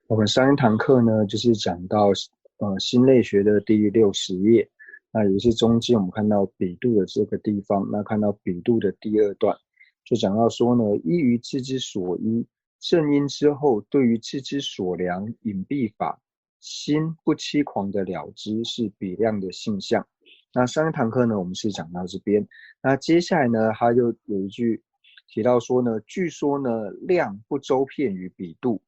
我们上一堂课呢，就是讲到心类学的第60页，那也是中间我们看到比度的这个地方，那看到比度的第二段，就讲到说呢，依于智之所依，正因之后，对于智之所量，隐蔽法，心不欺狂的了知，是比量的性相。那上一堂课呢，我们是讲到这边，那接下来呢，他就有一句提到说呢，据说呢，量不周遍于比度。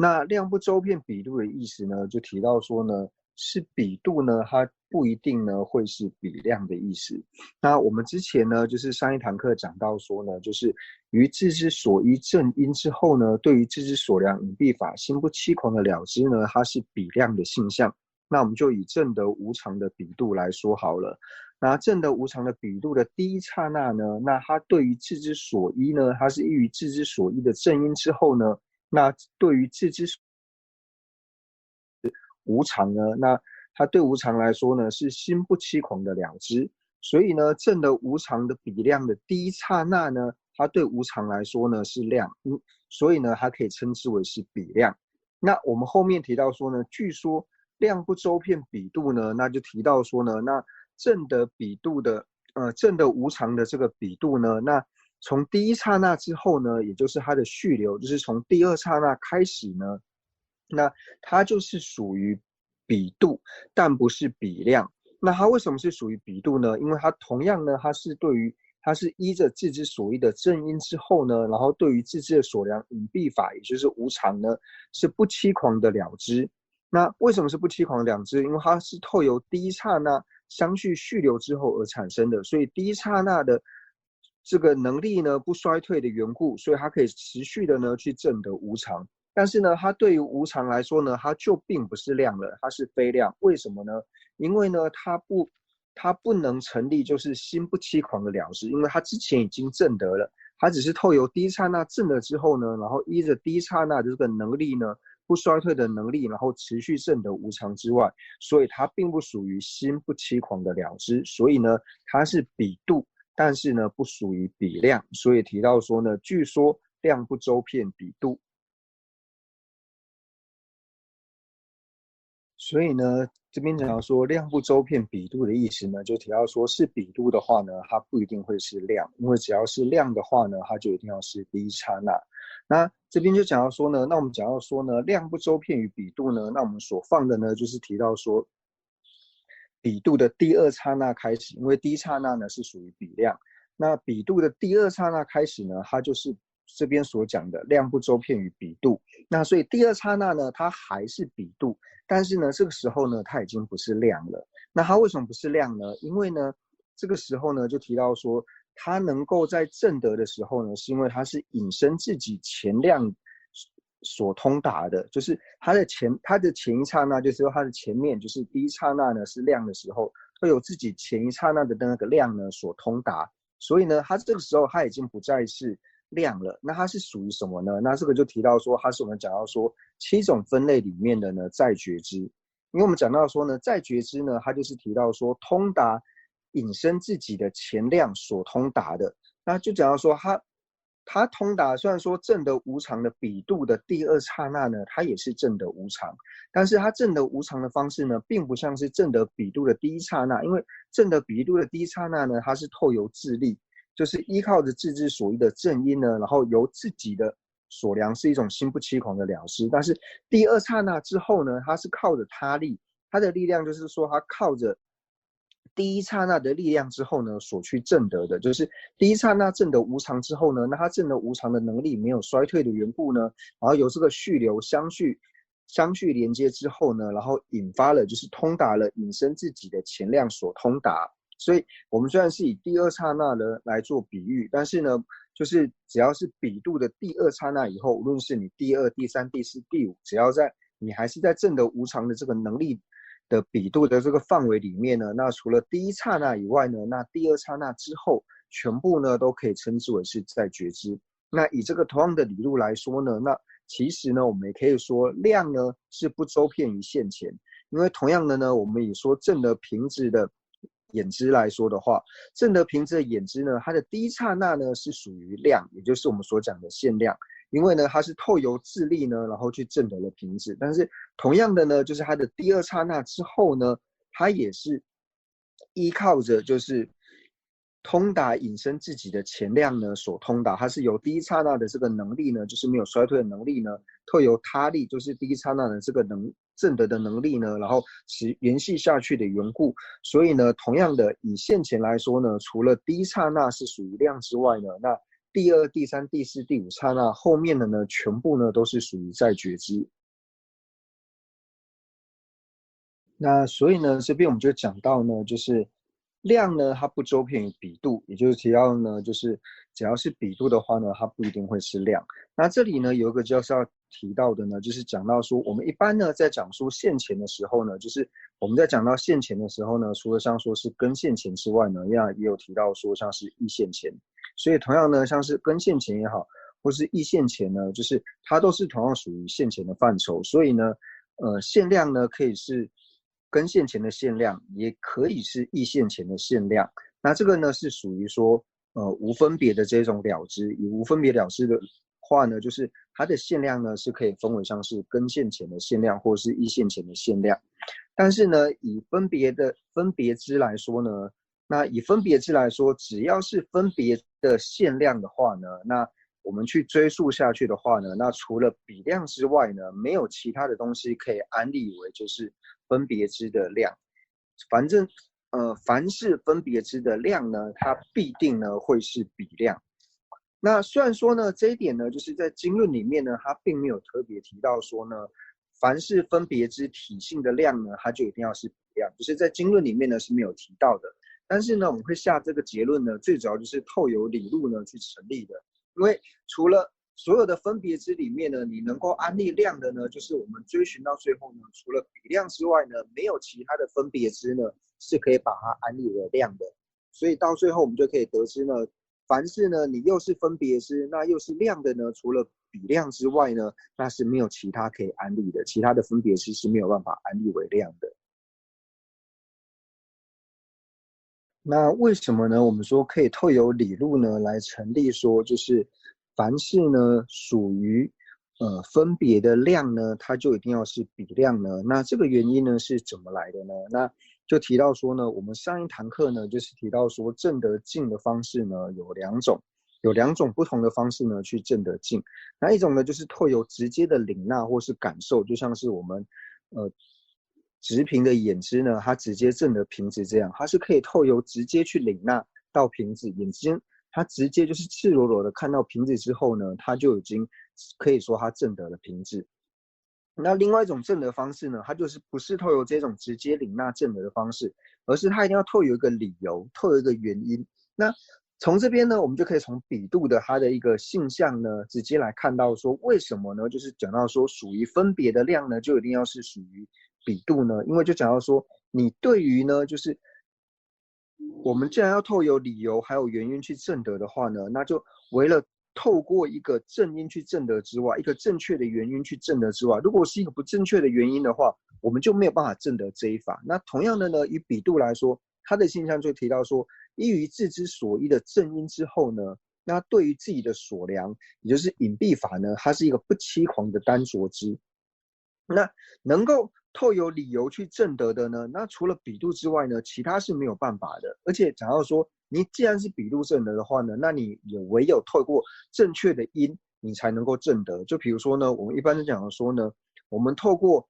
那量不周遍比度的意思呢，就提到说呢，是比度呢，它不一定呢会是比量的意思。那我们之前呢，就是上一堂课讲到说呢，就是于智之所依正因之后呢，对于智之所量隐蔽法，心不欺狂的了知呢，它是比量的性相。那我们就以正德无常的比度来说好了。那正德无常的比度的第一刹那呢，那它对于智之所依呢，它是依于智之所依的正因之后呢，那对于智之无常呢，那它对无常来说呢，是心不欺狂的了知。所以呢，正的无常的比量的第一刹那呢，它对无常来说呢是量，所以呢，它可以称之为是比量。那我们后面提到说呢，据说量不周遍比度呢，那就提到说呢，那正的比度的正的无常的这个比度呢，那从第一刹那之后呢，也就是它的续流，就是从第二刹那开始呢，那它就是属于比度，但不是比量。那它为什么是属于比度呢？因为它同样呢，它是依着智之所依的正因之后呢，然后对于智之的所量隐蔽法，也就是无常呢，是不欺狂的了知。那为什么是不欺狂的了知？因为它是透由第一刹那相续续流之后而产生的，所以第一刹那的这个能力呢不衰退的缘故，所以它可以持续的呢去证得无常。但是呢，它对于无常来说呢，它就并不是量了，它是非量。为什么呢？因为呢，它不能成立就是心不欺狂的了知，因为它之前已经证得了，它只是透由第一刹那证了之后呢，然后依着第一刹那的这个能力呢，不衰退的能力，然后持续证得无常之外，所以它并不属于心不欺狂的了知，所以呢，它是比度，但是呢，不属于比量，所以提到说呢，据说量不周遍比度。所以呢，这边讲到说量不周遍比度的意思呢，就提到说是比度的话呢，它不一定会是量，因为只要是量的话呢，它就一定要是第一刹那。那这边就讲到说呢，那我们讲到说呢，量不周遍于比度呢，那我们所放的呢，就是提到说比度的第二刹那开始，因为第一刹那呢是属于比量，那比度的第二刹那开始呢，它就是这边所讲的量不周遍于比度。那所以第二刹那呢，它还是比度，但是呢，这个时候呢，它已经不是量了。那它为什么不是量呢？因为呢，这个时候呢，就提到说，它能够在正德的时候呢，是因为它是引申自己前量所通达的，就是它的前一刹那，就是说它的前面，就是第一刹那呢是量的时候，会有自己前一刹那的那个量呢所通达，所以呢，它这个时候它已经不再是量了，那它是属于什么呢？那这个就提到说，它是我们讲到说7种分类里面的呢在觉知，因为我们讲到说呢，在觉知呢，它就是提到说通达引申自己的前量所通达的，那就讲到说它通达，虽然说正得无常的比度的第二刹那呢，它也是正得无常，但是它正得无常的方式呢，并不像是正得比度的第一刹那，因为正得比度的第一刹那呢，它是透由自力，就是依靠着自之所依的正因呢，然后由自己的所量是一种心不欺狂的了知，但是第二刹那之后呢，它是靠着他力，它的力量就是说，它靠着第一刹那的力量之后呢，所去证得的，就是第一刹那证得无常之后呢，那他证得无常的能力没有衰退的缘故呢，然后由这个续流相续连接之后呢，然后引发了就是通达了引申自己的前量所通达。所以我们虽然是以第二刹那呢来做比喻，但是呢，就是只要是比度的第二刹那以后，无论是你第二、第三、第四、第五，只要在你还是在证得无常的这个能力的比度的这个范围里面呢，那除了第一刹那以外呢，那第二刹那之后，全部呢都可以称之为是在觉知。那以这个同样的理路来说呢，那其实呢，我们也可以说量呢是不周遍于现前，因为同样的呢，我们也说正的平直的眼知来说的话，正的平直的眼知呢，它的第一刹那呢是属于量，也就是我们所讲的现量。因为呢它是透由自力呢，然后去证得了瓶子。但是同样的呢，就是它的第二刹那之后呢，它也是依靠着就是通达引申自己的前量呢所通达，它是由第一刹那的这个能力呢，就是没有衰退的能力呢，透由他力，就是第一刹那的这个证得的能力呢，然后延续下去的缘故。所以呢，同样的以现前来说呢，除了第一刹那是属于量之外呢，那第二、第三、第四、第五刹那后面的呢，全部呢都是属于在觉知。那所以呢，这边我们就讲到呢，就是量呢，它不周遍于比度，也就是提到呢，就是只要是比度的话呢，它不一定会是量。那这里呢，有一个就是要提到的呢，就是讲到说，我们一般呢在讲述现前的时候呢，就是我们在讲到现前的时候呢，除了像说是根现前之外呢，也有提到说像是意现前。所以同样呢，像是根现前也好，或是意现前呢，就是它都是同样属于现前的范畴。所以呢，限量呢可以是根现前的限量，也可以是意现前的限量。那这个呢是属于说无分别的这种了知。以无分别了知的话呢，就是它的限量呢是可以分为像是根现前的限量或是意现前的限量。但是呢，以分别知来说呢，那以分别知来说，只要是分别的限量的话呢，那我们去追溯下去的话呢，那除了比量之外呢，没有其他的东西可以安立为就是分别知的量。凡是分别知的量呢，它必定呢会是比量。那虽然说呢，这一点呢，就是在经论里面呢，它并没有特别提到说呢，凡是分别知体性的量呢，它就一定要是比量，就是在经论里面呢是没有提到的。但是呢，我们会下这个结论呢，最主要就是透由理路呢去成立的。因为除了所有的分别知里面呢，你能够安立量的呢，就是我们追寻到最后呢，除了比量之外呢，没有其他的分别知呢是可以把它安立为量的。所以到最后我们就可以得知呢，凡是呢你又是分别知，那又是量的呢，除了比量之外呢，那是没有其他可以安立的，其他的分别知是没有办法安立为量的。那为什么呢？我们说可以透由理路呢来成立说，就是凡是呢属于分别的量呢，它就一定要是比量呢。那这个原因呢是怎么来的呢？那就提到说呢，我们上一堂课呢就是提到说证得净的方式呢有两种，有两种不同的方式呢去证得净。那一种呢就是透由直接的领纳或是感受，就像是我们直屏的眼知呢，它直接证得瓶子这样，它是可以透由直接去领纳到瓶子，眼睛它直接就是赤裸裸的看到瓶子之后呢，它就已经可以说它证得了瓶子。那另外一种证得方式呢，它就是不是透由这种直接领纳证得的方式，而是它一定要透由一个理由，透由一个原因。那从这边呢，我们就可以从比度的它的一个性象呢，直接来看到说为什么呢？就是讲到说属于分别的量呢，就一定要是属于比度呢？因为就讲到说，你对于呢，就是我们既然要透由理由还有原因去证得的话呢，那就为了透过一个正因去证得之外，一个正确的原因去证得之外，如果是一个不正确的原因的话，我们就没有办法证得这一法。那同样的呢，以比度来说，它的现象就提到说，依于自之所依的正因之后呢，那对于自己的所量，也就是隐蔽法呢，它是一个不欺狂的单着之。那能够透由理由去证得的呢，那除了比度之外呢，其他是没有办法的。而且讲到说，你既然是比度证得的话呢，那你也唯有透过正确的因，你才能够证得。就比如说呢，我们一般讲说呢，我们透过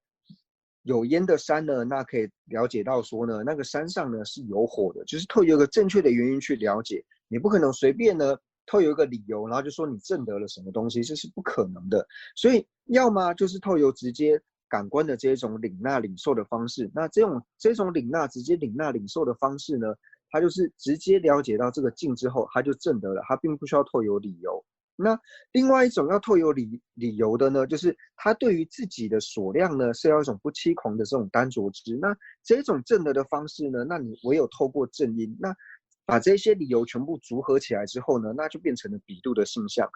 有烟的山呢，那可以了解到说呢，那个山上呢是有火的，就是透过一个正确的原因去了解。你不可能随便呢透过一个理由，然后就说你证得了什么东西，这是不可能的。所以要么就是透过直接感官的这种领纳领受的方式，那这种领纳直接领纳领受的方式呢，它就是直接了解到这个境之后，它就证得了，它并不需要透有理由。那另外一种要透有理由的呢，就是他对于自己的所量呢是要一种不欺狂的这种单着知。那这种证得的方式呢，那你唯有透过正因，那把这些理由全部组合起来之后呢，那就变成了比度的性象。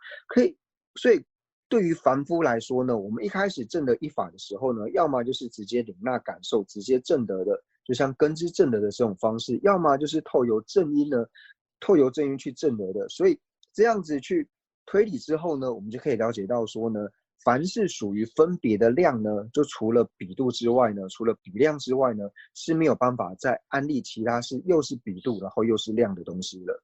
所以对于凡夫来说呢，我们一开始证得一法的时候呢，要么就是直接领纳感受，直接证得的，就像根知证得的这种方式，要么就是透由正因呢，透由正因去证得的。所以这样子去推理之后呢，我们就可以了解到说呢，凡是属于分别的量呢，就除了比度之外呢，除了比量之外呢，是没有办法再安立其他是又是比度然后又是量的东西了。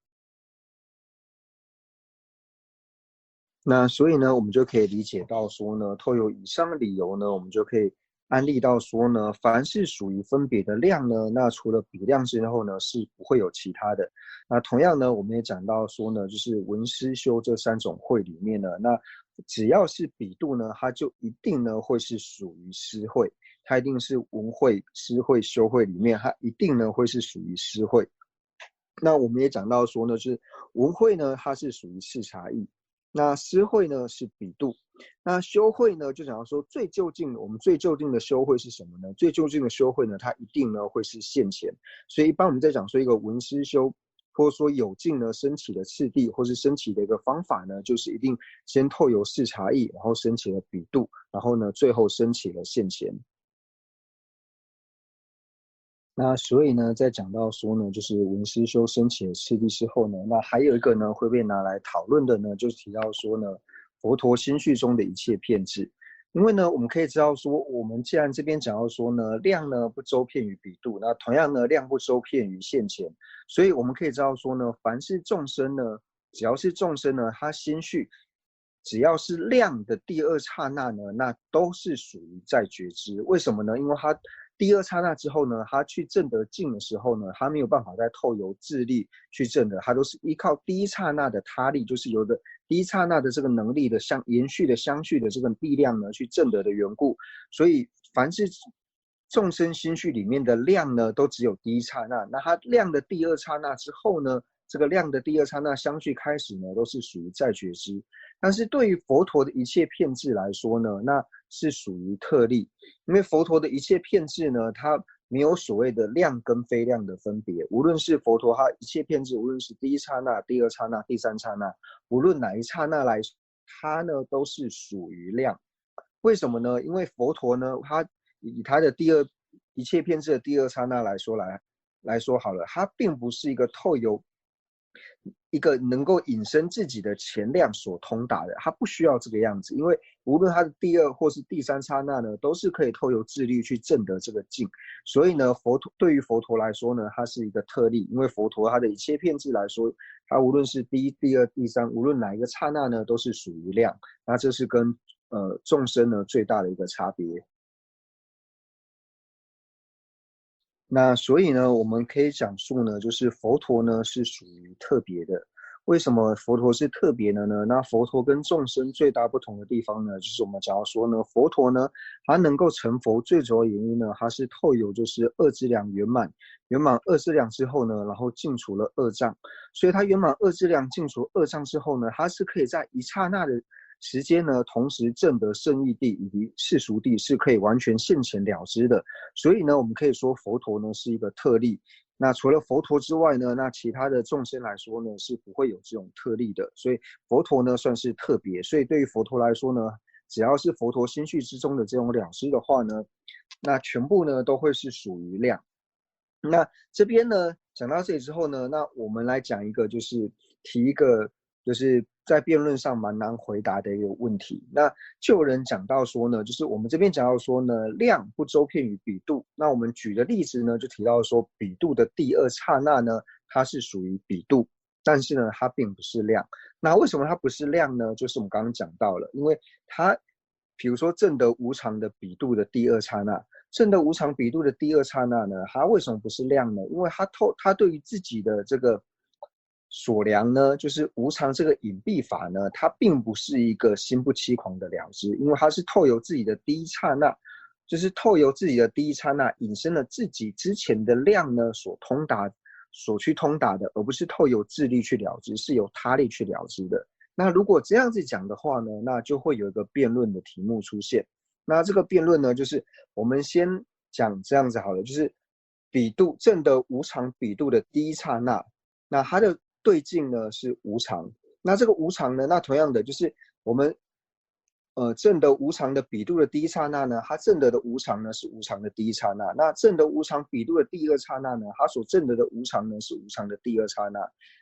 那所以呢，我们就可以理解到说呢，透过以上的理由呢，我们就可以安立到说呢，凡是属于分别的量呢，那除了比量之后呢，是不会有其他的。那同样呢，我们也讲到说呢，就是文思修这三种会里面呢，那只要是比度呢，它就一定呢会是属于诗会，它一定是文会、诗会、修会里面，它一定呢会是属于诗会。那我们也讲到说呢，就是文会呢，它是属于视察意。那诗会呢是比度，那修会呢就讲到说我们最就近的修会是什么呢？最就近的修会呢，它一定呢会是现前。所以一般我们在讲说一个文思修，或者说有境呢升起的次第，或是升起的一个方法呢，就是一定先透由视察意，然后升起了比度，然后呢最后升起了现前。那所以呢，在讲到说呢，就是文思修升起的次第之后呢，那还有一个呢会被拿来讨论的呢，就是提到说呢，佛陀心绪中的一切片质。因为呢，我们可以知道说，我们既然这边讲到说呢，量呢不周遍于比度，那同样呢，量不周遍于现前，所以我们可以知道说呢，凡是众生呢，只要是众生呢，他心绪只要是量的第二刹那呢，那都是属于在觉知。为什么呢？因为他第二刹那之后呢，他去证得境的时候呢，他没有办法再透由智力去证得，他都是依靠第一刹那的他力，就是由的第一刹那的这个能力的延续的相续的这个力量呢去证得的缘故。所以凡是众生心绪里面的量呢，都只有第一刹那。那它量的第二刹那之后呢，这个量的第二刹那相续开始呢，都是属于在觉知。但是对于佛陀的一切片质来说呢，那是属于特例，因为佛陀的一切片质呢，它没有所谓的量跟非量的分别。无论是佛陀他一切片质，无论是第一刹那、第二刹那、第三刹那，无论哪一刹那来说，它呢都是属于量。为什么呢？因为佛陀呢，他以他的一切片质的第二刹那来说好了，它并不是一个透由一个能够引申自己的前量所通达的，它不需要这个样子，因为无论它的第二或是第三刹那呢，都是可以透由智力去证得这个境。所以呢，对于佛陀来说呢，它是一个特例，因为佛陀他的一切片质来说，它无论是第一、第二、第三，无论哪一个刹那呢，都是属于量。那这是跟众生呢最大的一个差别。那所以呢，我们可以讲述呢，就是佛陀呢是属于特别的。为什么佛陀是特别的呢？那佛陀跟众生最大不同的地方呢，就是我们讲到说呢，佛陀呢，他能够成佛最主要原因呢，他是透由就是二资粮圆满二资粮之后呢，然后尽除了二障，所以他圆满二资粮尽除二障之后呢，他是可以在一刹那的时间呢，同时证得圣义地以及世俗地是可以完全现前了知的。所以呢，我们可以说佛陀呢是一个特例。那除了佛陀之外呢，那其他的众生来说呢是不会有这种特例的。所以佛陀呢算是特别。所以对于佛陀来说呢，只要是佛陀心绪之中的这种了知的话呢，那全部呢都会是属于量。那这边呢讲到这里之后呢，那我们来讲一个，就是提一个，就是在辩论上蛮难回答的一个问题。那就有人讲到说呢，就是我们这边讲到说呢，量不周遍于比度。那我们举的例子呢，就提到说比度的第二刹那呢，它是属于比度，但是呢，它并不是量。那为什么它不是量呢？就是我们刚刚讲到了，因为它，比如说证得无常的比度的第二刹那。证得无常比度的第二刹那呢，它为什么不是量呢？因为它对于自己的这个所量呢，就是无常这个隐蔽法呢，它并不是一个心不欺狂的了知，因为它是透由自己的第一刹那，就是透由自己的第一刹那引申了自己之前的量呢所去通达的，而不是透由智力去了知，是由他力去了知的。那如果这样子讲的话呢，那就会有一个辩论的题目出现。那这个辩论呢，就是我们先讲这样子好了，就是比度证得无常比度的第一刹那，那它的对境呢是无常。那这个无常呢，那同样的就是我们正的无常的比度的第一刹那呢，它正得的无常呢是无常的第一刹那。那正的无常比度的第二刹那呢，它所正得的无常呢是无常的第二刹那。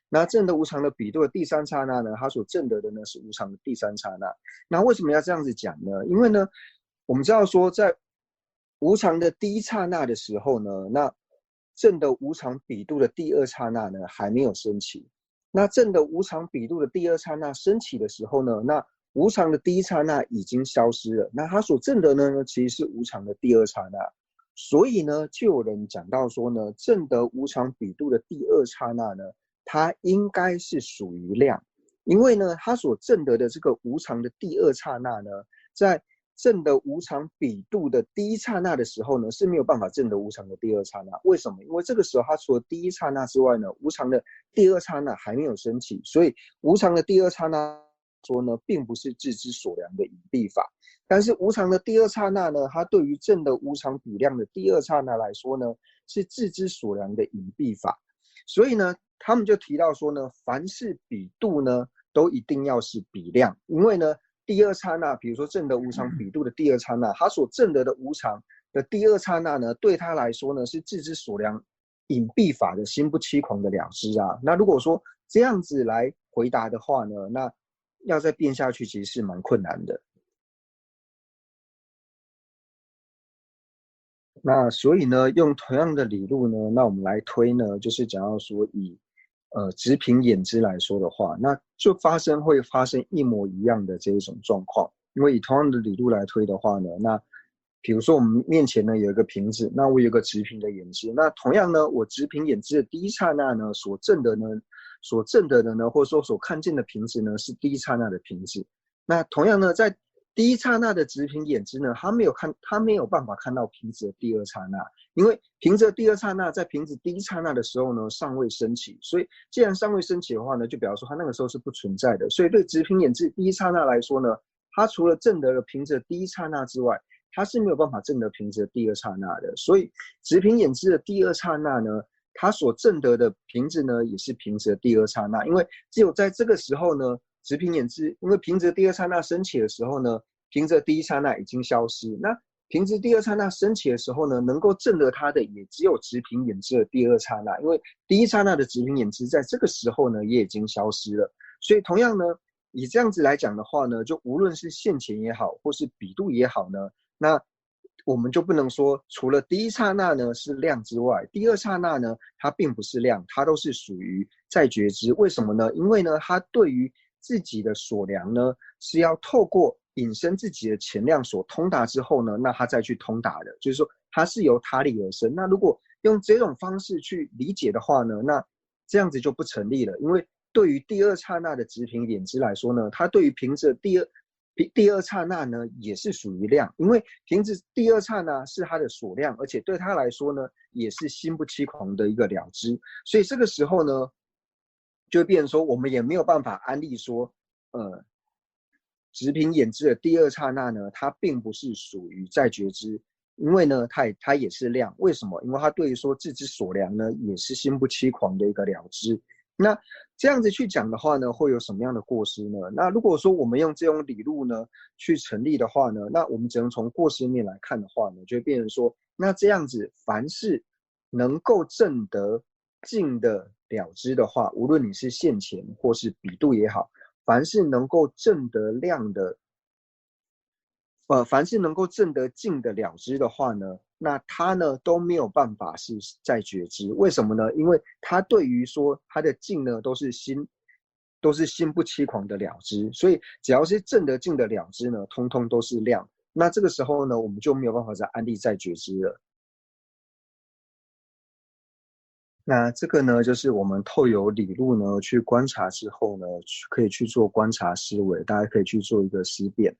那正的无常的比度的第三刹那呢，它所正得的呢是无常的第三刹那。那为什么要这样子讲呢？因为呢，我们知道说在无常的第一刹那的时候呢，那正的无常比度的第二刹那呢还没有升起。那正的无常比度的第二刹那升起的时候呢，那无常的第一刹那已经消失了，那它所证的呢，其实是无常的第二刹那。所以呢，就有人讲到说呢，证得无常比度的第二刹那呢，它应该是属于量，因为呢，它所证得的这个无常的第二刹那呢，在证得无常比度的第一刹那的时候呢，是没有办法证得无常的第二刹那。为什么？因为这个时候它除了第一刹那之外呢，无常的第二刹那还没有升起，所以无常的第二刹那说呢，并不是自知所量的隐蔽法。但是无常的第二刹那呢，它对于正的无常比量的第二刹那来说呢，是自知所量的隐蔽法。所以呢，他们就提到说呢，凡是比度呢，都一定要是比量，因为呢，第二刹那，比如说正的无常比度的第二刹那，他所证得的无常的第二刹那呢，对他来说呢，是自知所量隐蔽法的心不欺狂的了知啊。那如果说这样子来回答的话呢，那要再变下去其实是蛮困难的。那所以呢，用同样的理路呢，那我们来推呢，就是讲到说以直凭眼知来说的话，那就会发生一模一样的这一种状况。因为以同样的理路来推的话呢，那比如说我们面前呢有一个瓶子，那我有一个直凭的眼知，那同样呢，我直凭眼知的第一刹那呢，所证的呢，或者说所看见的瓶子呢，是第一刹那的瓶子。那同样呢，在第一刹那的直凭眼知呢，他没有办法看到瓶子的第二刹那，因为瓶子的第二刹那在瓶子第一刹那的时候呢，尚未升起，所以既然尚未升起的话呢，就表示说它那个时候是不存在的。所以对直凭眼知第一刹那来说呢，它除了证得了瓶子的第一刹那之外，它是没有办法证得瓶子的第二刹那的。所以直凭眼知的第二刹那呢，它所证得的瓶子呢，也是瓶子的第二刹那，因为只有在这个时候呢，直凭眼知，因为瓶子的第二刹那升起的时候呢，瓶子的第一刹那已经消失。那瓶子第二刹那升起的时候呢，能够证得它的也只有直凭眼知的第二刹那，因为第一刹那的直凭眼知在这个时候呢也已经消失了。所以同样呢，以这样子来讲的话呢，就无论是现前也好，或是比度也好呢，那我们就不能说除了第一刹那呢是量之外，第二刹那呢它并不是量，它都是属于在觉知。为什么呢？因为呢，它对于自己的所量呢，是要透过引申自己的前量所通达之后呢，那他再去通达的，就是说它是由他力而生。那如果用这种方式去理解的话呢，那这样子就不成立了。因为对于第二刹那的直凭眼知来说呢，它对于瓶子的第二刹那呢也是属于量，因为瓶子第二刹那是它的所量，而且对他来说呢也是心不欺狂的一个了知。所以这个时候呢，就会变成说我们也没有办法安立说直凭眼知的第二刹那呢，它并不是属于在觉知，因为呢它也是量。为什么？因为它对于说自知所量呢也是心不欺狂的一个了知。那这样子去讲的话呢，会有什么样的过失呢？那如果说我们用这种理路呢去成立的话呢，那我们只能从过失面来看的话呢，就会变成说，那这样子凡是能够证得尽的了知的话，无论你是现前或是比度也好，凡是能够证得量的凡是能够证得尽的了知的话呢，那他呢都没有办法是在觉知。为什么呢？因为他对于说他的尽呢都是心不欺狂的了知，所以只要是证得尽的了知呢，通通都是量。那这个时候呢，我们就没有办法再安立在觉知了。那这个呢，就是我们透由理路呢去观察之后呢，可以去做观察思维，大家可以去做一个思辨。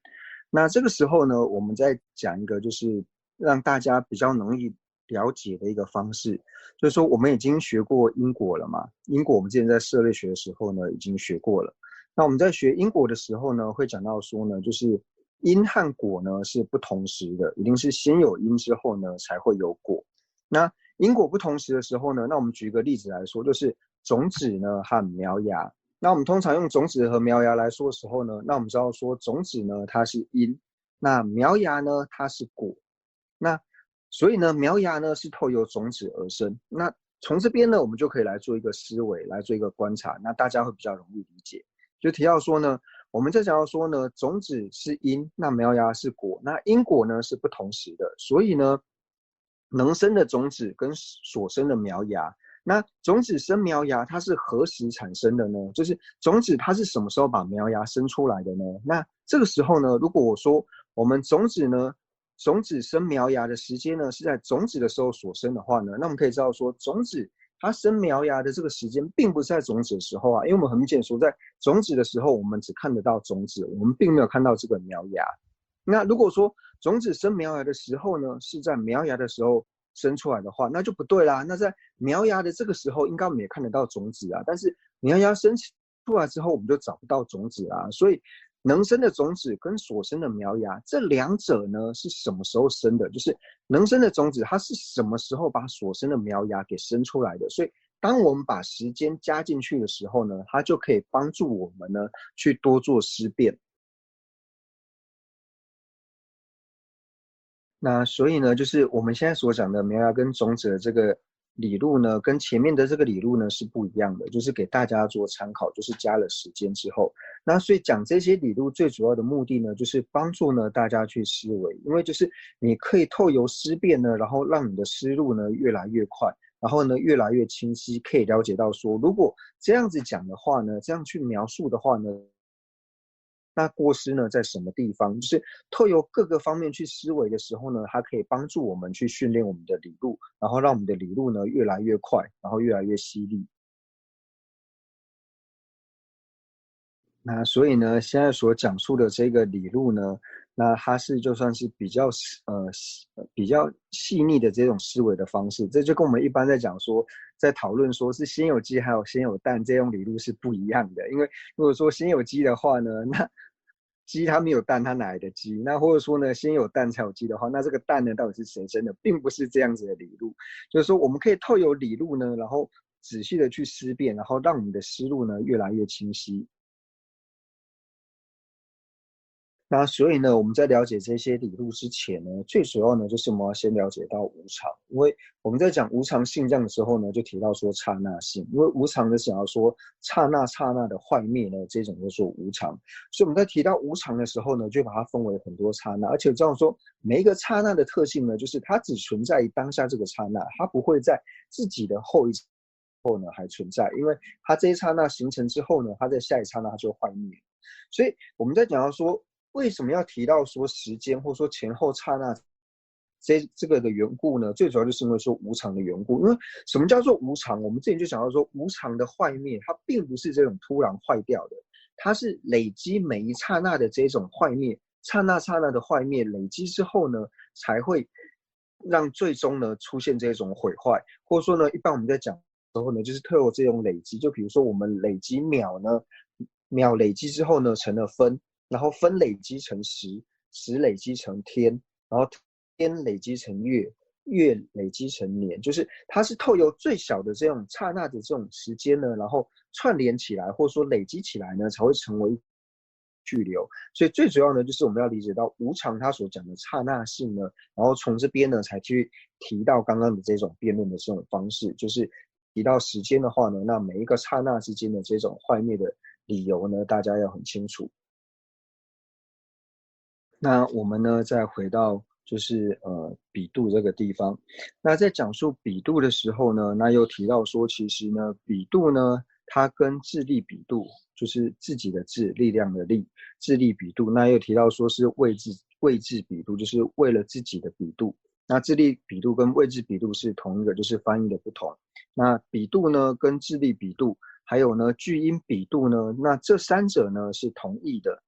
那这个时候呢，我们再讲一个就是让大家比较容易了解的一个方式，就是说我们已经学过因果了嘛，因果我们之前在社会学的时候呢已经学过了。那我们在学因果的时候呢，会讲到说呢，就是因和果呢是不同时的，一定是先有因之后呢才会有果。那因果不同时的时候呢，那我们举一个例子来说，就是种子呢和苗芽。那我们通常用种子和苗芽来说的时候呢，那我们知道说种子呢它是因，那苗芽呢它是果，那所以呢苗芽呢是透由种子而生。那从这边呢我们就可以来做一个思维，来做一个观察，那大家会比较容易理解。就提到说呢，我们在讲到说呢，种子是因，那苗芽是果，那因果呢是不同时的，所以呢能生的种子跟所生的苗芽，那种子生苗芽，它是何时产生的呢？就是种子它是什么时候把苗芽生出来的呢？那这个时候呢，如果我说我们种子生苗芽的时间呢是在种子的时候所生的话呢，那我们可以知道说，种子它生苗芽的这个时间并不是在种子的时候啊，因为我们很明显说，在种子的时候我们只看得到种子，我们并没有看到这个苗芽。那如果说种子生苗芽的时候呢，是在苗芽的时候生出来的话，那就不对啦。那在苗芽的这个时候，应该我们也看得到种子啊，但是苗芽生出来之后，我们就找不到种子啦。所以能生的种子跟所生的苗芽，这两者呢是什么时候生的？就是能生的种子，它是什么时候把所生的苗芽给生出来的？所以当我们把时间加进去的时候呢，它就可以帮助我们呢去多做思辨。那所以呢，就是我们现在所讲的苗芽跟种子的这个理路呢，跟前面的这个理路呢是不一样的，就是给大家做参考，就是加了时间之后，那所以讲这些理路最主要的目的呢，就是帮助呢大家去思维，因为就是你可以透由思辨呢，然后让你的思路呢越来越快，然后呢越来越清晰，可以了解到说，如果这样子讲的话呢，这样去描述的话呢，那过失呢在什么地方？就是透由各个方面去思维的时候呢，它可以帮助我们去训练我们的理路，然后让我们的理路呢越来越快，然后越来越犀利。那所以呢，现在所讲述的这个理路呢，那它是就算是比较细腻的这种思维的方式，这就跟我们一般在讲说，在讨论说是先有鸡还有先有蛋这种理路是不一样的。因为如果说先有鸡的话呢，那鸡它没有蛋，它哪来的鸡？那或者说呢，先有蛋才有鸡的话，那这个蛋呢到底是谁生的，并不是这样子的理路。就是说，我们可以透由理路呢，然后仔细的去思辨，然后让我们的思路呢越来越清晰。那所以呢，我们在了解这些理路之前呢，最主要呢就是我们要先了解到无常，因为我们在讲无常性这样的时候呢，就提到说刹那性，因为无常的想要说刹那刹那的坏灭呢，这种就说无常。所以我们在提到无常的时候呢，就把它分为很多刹那，而且这样说每一个刹那的特性呢，就是它只存在于当下这个刹那，它不会在自己的后呢还存在，因为它这一刹那形成之后呢，它在下一刹那它就坏灭。所以我们在讲到说，为什么要提到说时间或者说前后刹那这个的缘故呢？最主要就是因为说无常的缘故。因为什么叫做无常？我们之前就讲到说，无常的坏灭，它并不是这种突然坏掉的，它是累积每一刹那的这种坏灭，刹那刹那的坏灭累积之后呢，才会让最终呢出现这种毁坏，或者说呢，一般我们在讲之后呢，就是透过这种累积，就比如说我们累积秒呢，秒累积之后呢成了分，然后分累积成时，时累积成天，然后天累积成月，月累积成年，就是它是透由最小的这种刹那的这种时间呢，然后串联起来，或者说累积起来呢，才会成为巨流。所以最主要呢，就是我们要理解到无常它所讲的刹那性呢，然后从这边呢才去提到刚刚的这种辩论的这种方式，就是提到时间的话呢，那每一个刹那之间的这种坏灭的理由呢，大家要很清楚。那我们呢，再回到就是比度这个地方。那在讲述比度的时候呢，那又提到说，其实呢，比度呢，它跟智力比度，就是自己的智，力量的力，智力比度。那又提到说是位置比度，就是为了自己的比度。那智力比度跟位置比度是同一个，就是翻译的不同。那比度呢，跟智力比度，还有呢巨婴比度呢，那这三者呢是同义的。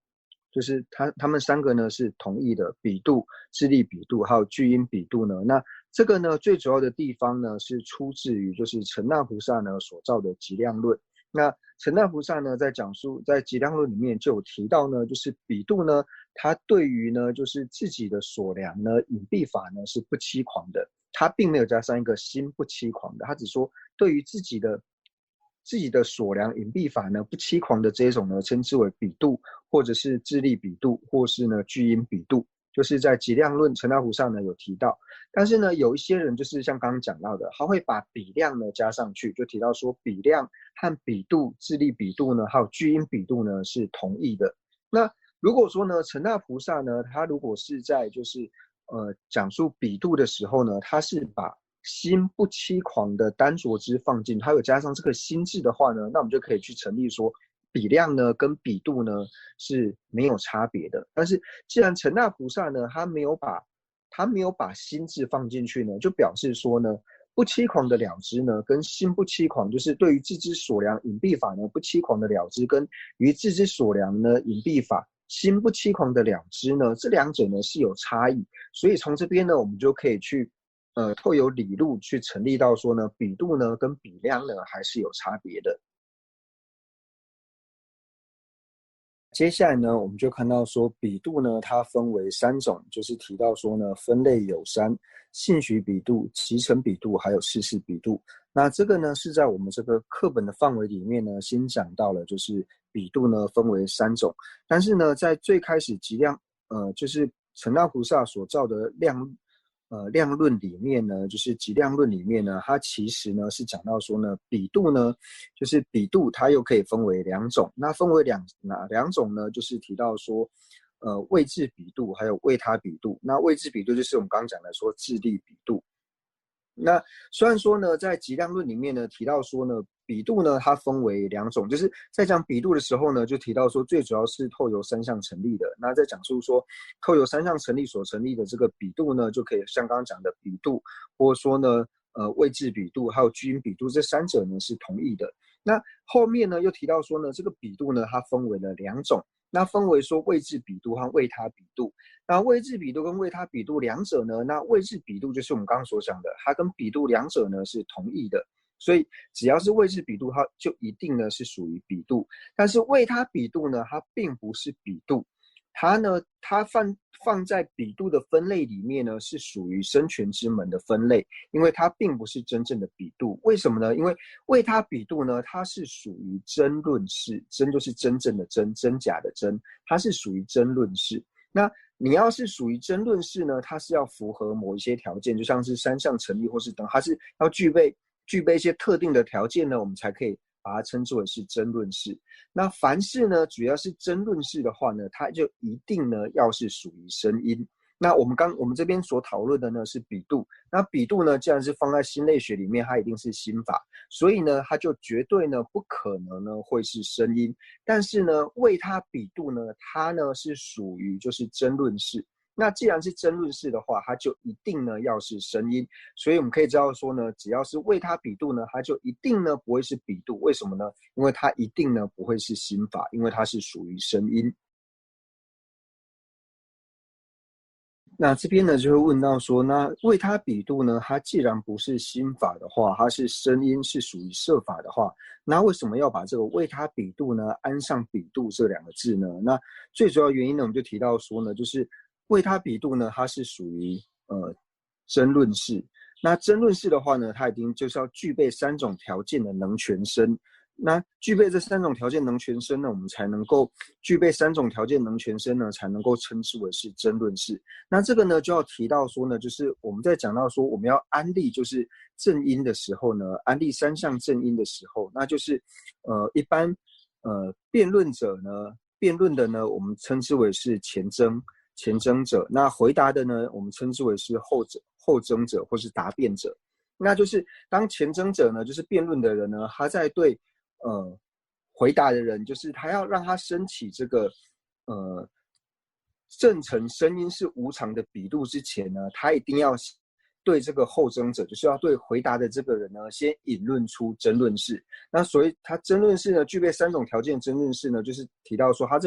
就是他们三个呢是同义的，比度、智力比度还有巨婴比度呢。那这个呢最主要的地方呢是出自于就是陈那菩萨呢所造的极量论。那陈那菩萨呢在讲述在极量论里面就有提到呢，就是比度呢，他对于呢就是自己的所量呢隐蔽法呢是不欺狂的，他并没有加上一个心不欺狂的，他只说对于自己的自己的所量隐蔽法呢不欺狂的这一种呢，称之为比度，或者是自利比度，或是呢巨阴比度，就是在极量论陈道菩萨呢有提到。但是呢，有一些人就是像刚刚讲到的，他会把比量呢加上去，就提到说比量和比度、自利比度呢，还有巨阴比度呢是同义的。那如果说呢，陈大菩萨呢，他如果是在就是讲述比度的时候呢，他是把心不欺狂的单着之放进，他有加上这个心字的话呢，那我们就可以去成立说比量呢跟比度呢是没有差别的。但是既然陈大菩萨呢，他没有把心字放进去呢，就表示说呢，不欺狂的了知呢，跟心不欺狂，就是对于自知所量隐蔽法呢不欺狂的了知，跟于自知所量呢隐蔽法心不欺狂的了知呢，这两者呢是有差异。所以从这边呢，我们就可以去透由理路去成立到说呢，比度呢跟比量呢还是有差别的。接下来呢，我们就看到说比度呢，它分为3种，就是提到说呢，分类有3：性许比度、集成比度，还有事事比度。那这个呢，是在我们这个课本的范围里面呢，先讲到了，就是比度呢分为3种。但是呢，在最开始极量，就是成道菩萨所造的量论里面呢，就是极量论里面呢，它其实呢是讲到说呢，比度呢，就是比度它又可以分为2种，那分为哪两种呢？就是提到说，位置比度还有位他比度。那位置比度就是我们刚刚讲的说智力比度。那虽然说呢，在极量论里面呢提到说呢，比度呢它分为2种，就是在讲比度的时候呢，就提到说最主要是透由3项成立的。那在讲述说透由3项成立所成立的这个比度呢，就可以像刚刚讲的比度，或者说呢位置比度还有居因比度这3者呢是同义的。那后面呢又提到说呢，这个比度呢它分为了2种，那分为说位置比度和位他比度。那位置比度跟位他比度两者呢，那位置比度就是我们刚刚所讲的，它跟比度两者呢是同义的，所以只要是位置比度，它就一定呢是属于比度。但是位他比度呢，它并不是比度，它放在比度的分类里面呢，是属于生全之门的分类，因为它并不是真正的比度。为什么呢？因为位他比度呢，它是属于争论式，争就是真正的真，真假的真，它是属于争论式。那你要是属于争论式呢，它是要符合某一些条件，就像是3项成立或是等，它是要具备一些特定的条件呢，我们才可以把它称之为是争论式。那凡是呢，只要是争论式的话呢，它就一定呢要是属于声音。那我们这边所讨论的呢是比度，那比度呢既然是放在心类学里面，它一定是心法，所以呢它就绝对呢不可能呢会是声音。但是呢为它比度呢，它呢是属于就是争论式。那既然是争论式的话，它就一定呢要是声音，所以我们可以知道说呢，只要是为它比度呢，它就一定呢不会是比度。为什么呢？因为它一定呢不会是心法，因为它是属于声音。那这边呢就会问到说，那为它比度呢，它既然不是心法的话，它是声音，是属于摄法的话，那为什么要把这个为它比度呢安上比度这2个字呢？那最主要原因呢，我们就提到说呢，就是为它比度呢，它是属于争论式。那争论式的话呢，它一定就是要具备3种条件的能全生。那具备这3种条件能全生呢，我们才能够具备3种条件能全生呢，才能够称之为是争论式。那这个呢，就要提到说呢，就是我们在讲到说我们要安立就是正音的时候呢，安立3项正音的时候，那就是一般辩论者呢，辩论的呢，我们称之为是前争者；那回答的呢，我们称之为是后争者或是答辩者。那就是当前争者呢，就是辩论的人呢，他在对回答的人，就是他要让他升起这个正成声音是无常的比度之前呢，他一定要对这个后争者，就是要对回答的这个人呢，先引论出争论式。那所以他争论式呢，具备3种条件。争论式呢，就是提到说他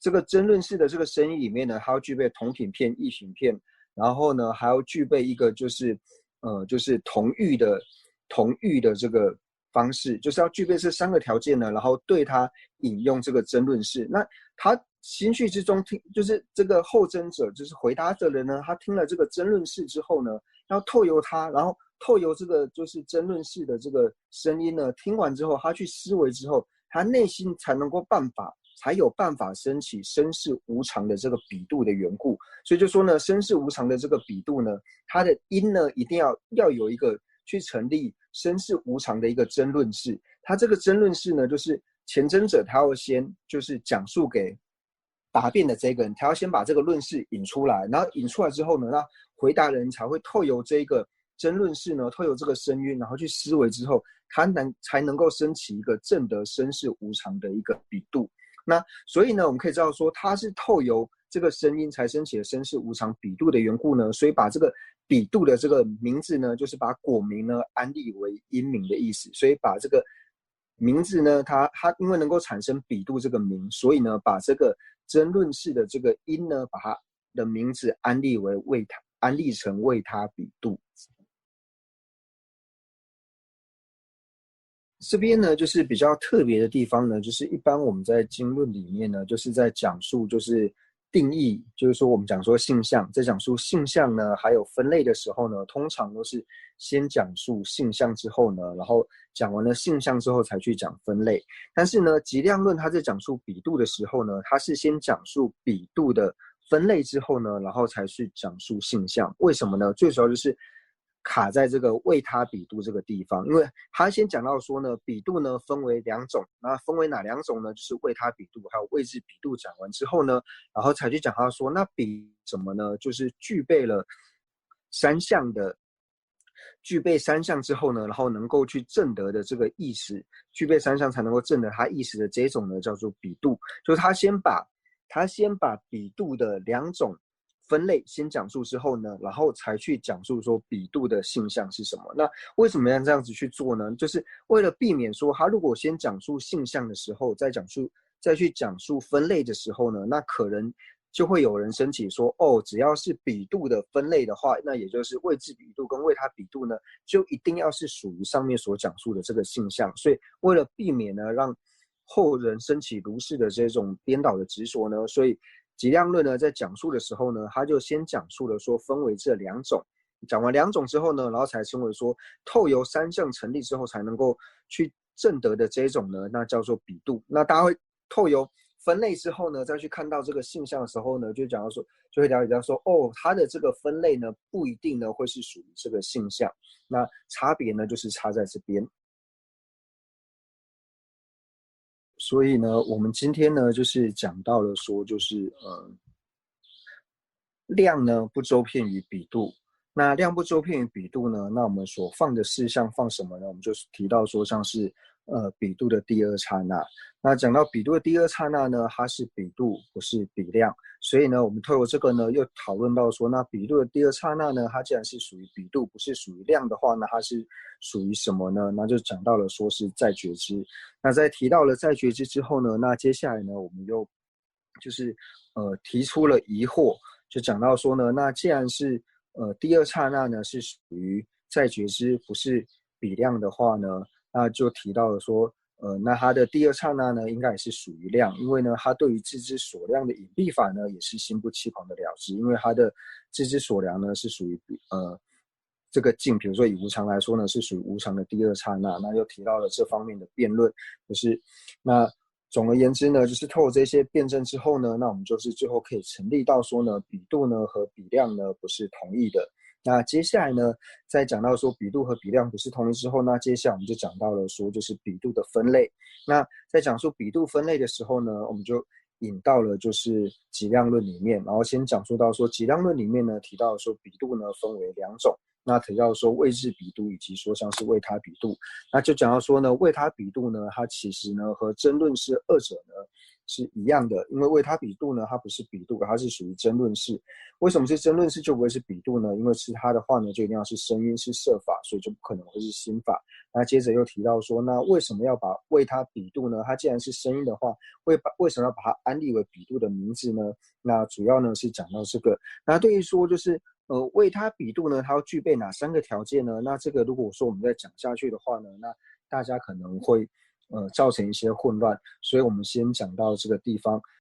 这个争论式的这个声音里面呢，它要具备同品片、异品片，然后呢还要具备一个就是同域的这个方式，就是要具备这3个条件呢，然后对他引用这个争论式。那他心绪之中听，就是这个后争者，就是回答的人呢，他听了这个争论式之后呢，要透由他，然后透由这个就是争论式的这个声音呢，听完之后，他去思维之后，他内心才有办法升起身世无常的这个比度的缘故。所以就说呢，身世无常的这个比度呢，它的因呢一定要有一个去成立身世无常的一个争论式。他这个争论式呢，就是前争者他要先就是讲述给答辩的这个人，他要先把这个论式引出来，然后引出来之后呢，那回答人才会透由这个争论式呢，透由这个声音，然后去思维之后，才能够升起一个正得身世无常的一个比度。那所以呢，我们可以知道说，它是透由这个声音才升起的身世无常比度的缘故呢，所以把这个比度的这个名字呢，就是把果名呢安立为因名的意思，所以把这个名字呢，它因为能够产生比度这个名，所以呢，把这个争论式的这个因呢，把它的名字安立成为他比度。这边呢，就是比较特别的地方呢，就是一般我们在经论里面呢，就是在讲述就是定义，就是说我们讲说性相，在讲述性相呢，还有分类的时候呢，通常都是先讲述性相之后呢，然后讲完了性相之后才去讲分类。但是呢，极量论它在讲述比度的时候呢，它是先讲述比度的分类之后呢，然后才去讲述性相。为什么呢？最主要就是卡在这个为他比度这个地方，因为他先讲到说呢，比度呢分为两种，那分为哪两种呢？就是为他比度还有位置比度。讲完之后呢，然后才去讲到说，那比什么呢？就是具备三项之后呢，然后能够去证得的这个意识，具备三项才能够证得他意识的这种呢，叫做比度。就是他先把比度的两种分类先讲述之后呢，然后才去讲述说比度的性相是什么。那为什么要这样子去做呢？就是为了避免说他如果先讲述性相的时候，再去讲述分类的时候呢，那可能就会有人申请说，哦，只要是比度的分类的话，那也就是位置比度跟为他比度呢，就一定要是属于上面所讲述的这个性相。所以为了避免呢，让后人升起如是的这种颠倒的执着呢，所以极量论呢在讲述的时候呢，他就先讲述了说分为这两种，讲完两种之后呢，然后才称为说透由三项成立之后才能够去证得的这种呢，那叫做比度。那大家会透由分类之后呢，再去看到这个性相的时候呢，就会了解到说，哦，它的这个分类呢不一定呢会是属于这个性相，那差别呢就是差在这边。所以呢，我们今天呢就是讲到了说，就是量呢不周遍于比度。那量不周遍于比度呢，那我们所放的事项放什么呢？我们就提到说像是比度的第二刹那。那讲到比度的第二刹那呢，它是比度不是比量，所以呢，我们透过这个呢又讨论到说，那比度的第二刹那呢，它既然是属于比度不是属于量的话，那它是属于什么呢？那就讲到了说是在觉知。那在提到了在觉知之后呢，那接下来呢，我们又就是提出了疑惑，就讲到说呢，那既然是第二刹那呢是属于在觉知不是比量的话呢，那就提到了说，那它的第二刹那呢应该也是属于量，因为呢它对于自知所量的隐蔽法呢也是心不欺狂的了知，因为它的自知所量呢是属于这个境，比如说以无常来说呢是属于无常的第二刹那，那又提到了这方面的辩论，就是那。总而言之呢，就是透过这些辩证之后呢，那我们就是最后可以成立到说呢，比度呢和比量呢不是同义的。那接下来呢，在讲到说比度和比量不是同义之后，那接下来我们就讲到了说就是比度的分类。那在讲述比度分类的时候呢，我们就引到了就是极量论里面，然后先讲述到说极量论里面呢提到说比度呢分为两种。那提到说位置比度以及说像是为他比度，那就讲到说呢，为他比度呢，它其实呢和争论式二者呢是一样的，因为为他比度呢，它不是比度，它是属于争论式。为什么是争论式就不会是比度呢？因为是它的话呢，就一定要是声音是色法，所以就不可能会是心法。那接着又提到说，那为什么要把为他比度呢？它既然是声音的话，为什么要把它安立为比度的名字呢？那主要呢是讲到这个。那对于说就是为他比度呢，它要具备哪三个条件呢？那这个如果说我们再讲下去的话呢，那大家可能会造成一些混乱，所以我们先讲到这个地方。